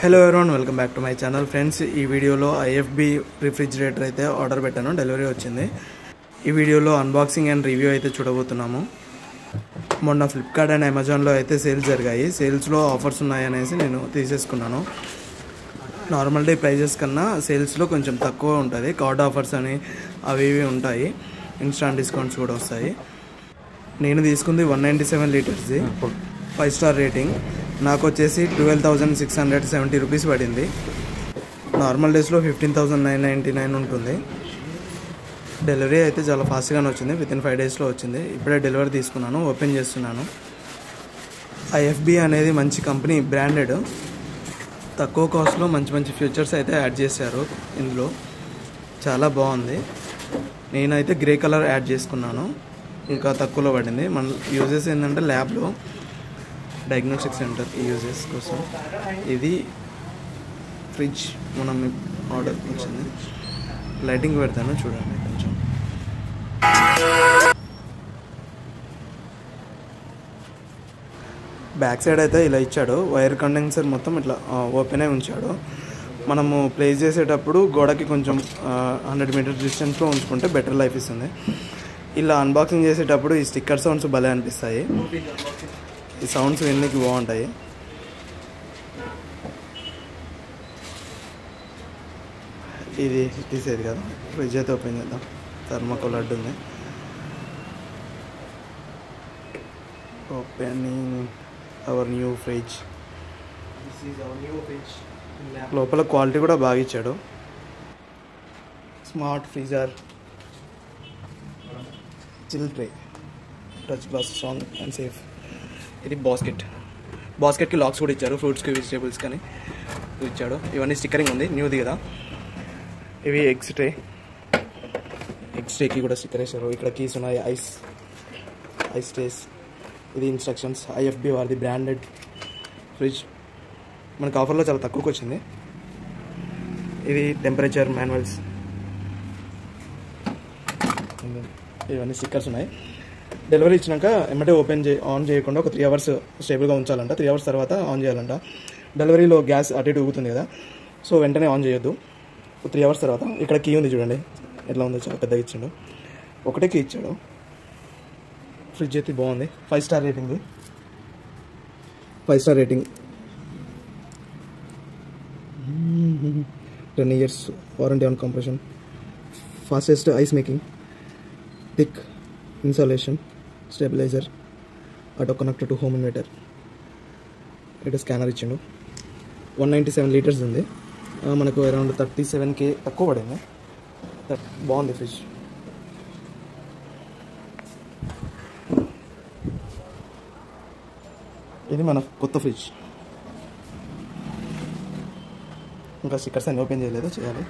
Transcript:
Hello everyone, welcome back to my channel. Friends, ఈ వీడియోలో IFB refrigerator అయితే order పెట్టాను, డెలివరీ వచ్చింది. ఈ వీడియోలో అన్బాక్సింగ్ అండ్ రివ్యూ అయితే చూడబోతున్నాము. మొన్న ఫ్లిప్కార్ట్ అండ్ అమెజాన్లో అయితే సేల్స్ జరిగాయి. సేల్స్లో ఆఫర్స్ ఉన్నాయనేసి నేను తీసేసుకున్నాను. నార్మల్ డే ప్రైజెస్ కన్నా సేల్స్లో కొంచెం తక్కువ ఉంటుంది. కార్డ్ ఆఫర్స్ అని అవి ఇవి ఉంటాయి. ఇన్స్టాంట్ డిస్కౌంట్స్ కూడా వస్తాయి. నేను తీసుకుంది 197 లీటర్స్ది 5 స్టార్ రేటింగ్. నాకు వచ్చేసి 12,670 రూపీస్ పడింది. నార్మల్ డేస్లో 15,999 ఉంటుంది. డెలివరీ అయితే చాలా ఫాస్ట్గానే వచ్చింది. వితిన్ 5 డేస్లో వచ్చింది. ఇప్పుడే డెలివరీ తీసుకున్నాను, ఓపెన్ చేస్తున్నాను. ఐఎఫ్బి అనేది మంచి కంపెనీ, బ్రాండెడ్. తక్కువ కాస్ట్లో మంచి మంచి ఫీచర్స్ అయితే యాడ్ చేశారు ఇందులో. చాలా బాగుంది. నేనైతే గ్రే కలర్ యాడ్ చేసుకున్నాను, ఇంకా తక్కువలో పడింది. మన యూజెస్ ఏంటంటే ల్యాబ్లో డయాగ్నోస్టిక్ సెంటర్ యూజెస్ కోసం. ఇది ఫ్రిడ్జ్ మనం ఆర్డర్ వచ్చింది. లైటింగ్ పెడతాను చూడండి కొంచెం. బ్యాక్ సైడ్ అయితే ఇలా ఇచ్చాడు. వైర్ కండెన్సర్ మొత్తం ఇట్లా ఓపెన్ అయి ఉంచాడు. మనము ప్లేస్ చేసేటప్పుడు గోడకి కొంచెం 100 మీటర్స్ డిస్టెన్స్లో ఉంచుకుంటే బెటర్ లైఫ్ ఇస్తుంది. ఇలా అన్బాక్సింగ్ చేసేటప్పుడు ఈ స్టిక్కర్ సౌండ్స్ భలే అనిపిస్తాయి. ఈ సౌండ్స్ వినడానికి బాగుంటాయి. ఇది తీసేది కదా. ఫ్రిడ్జ్ అయితే ఓపెన్ చేద్దాం. థర్మాకోల్ లడ్డు ఉంది. Opening our new fridge. లోపల క్వాలిటీ కూడా బాగా ఇచ్చాడు. Smart freezer, chill tray, touch glass, strong and safe. ఇది బాస్కెట్కి లాక్స్ కూడా ఇచ్చారు. ఫ్రూట్స్కి, వెజిటేబుల్స్ కానీ ఇచ్చాడు. ఇవన్నీ స్టిక్కరింగ్ ఉంది, న్యూది కదా. ఇవి ఎగ్స్ ట్రేకి కూడా స్టిక్కర్ వేసారు. ఇక్కడ కీస్ ఉన్నాయి, ఐస్ ట్రేస్. ఇది ఇన్స్ట్రక్షన్స్. ఐఎఫ్బి వారిది బ్రాండెడ్ ఫ్రిడ్జ్. మనకు ఆఫర్లో చాలా తక్కువకి వచ్చింది. ఇది టెంపరేచర్ మాన్యువల్స్. ఇవన్నీ స్టిక్కర్స్ ఉన్నాయి. డెలివరీ ఇచ్చినాక ఎమ్మటే ఆన్ చేయకుండా ఒక 3 అవర్స్ స్టేబుల్గా ఉంచాలంట. 3 అవర్స్ తర్వాత ఆన్ చేయాలంట. డెలివరీలో గ్యాస్ అటు ఇటు ఊగుతుంది కదా, సో వెంటనే ఆన్ చేయొద్దు. 3 అవర్స్ తర్వాత. ఇక్కడ కీ ఉంది చూడండి ఎట్లా ఉందో, చాలా పెద్దగా ఇచ్చాడు. ఒకటే కీ ఇచ్చాడు. ఫ్రిడ్జ్ అయితే బాగుంది. 5 star rating. 5 star rating. 10 years warranty on compression. Fastest ice making. Thick insulation. Stabiliser. Auto connect to home inverter. ఇక్కడ స్కానర్ ఇచ్చిండు. 197 లీటర్స్ ఉంది. మనకు అరౌండ్ 37K తక్కువ పడింది. బాగుంది ఫ్రిడ్జ్. ఇది మన కొత్త ఫ్రిడ్జ్. ఇంకా స్టిక్కర్స్ అన్ని ఓపెన్ చేయలేదు, చేయాలి.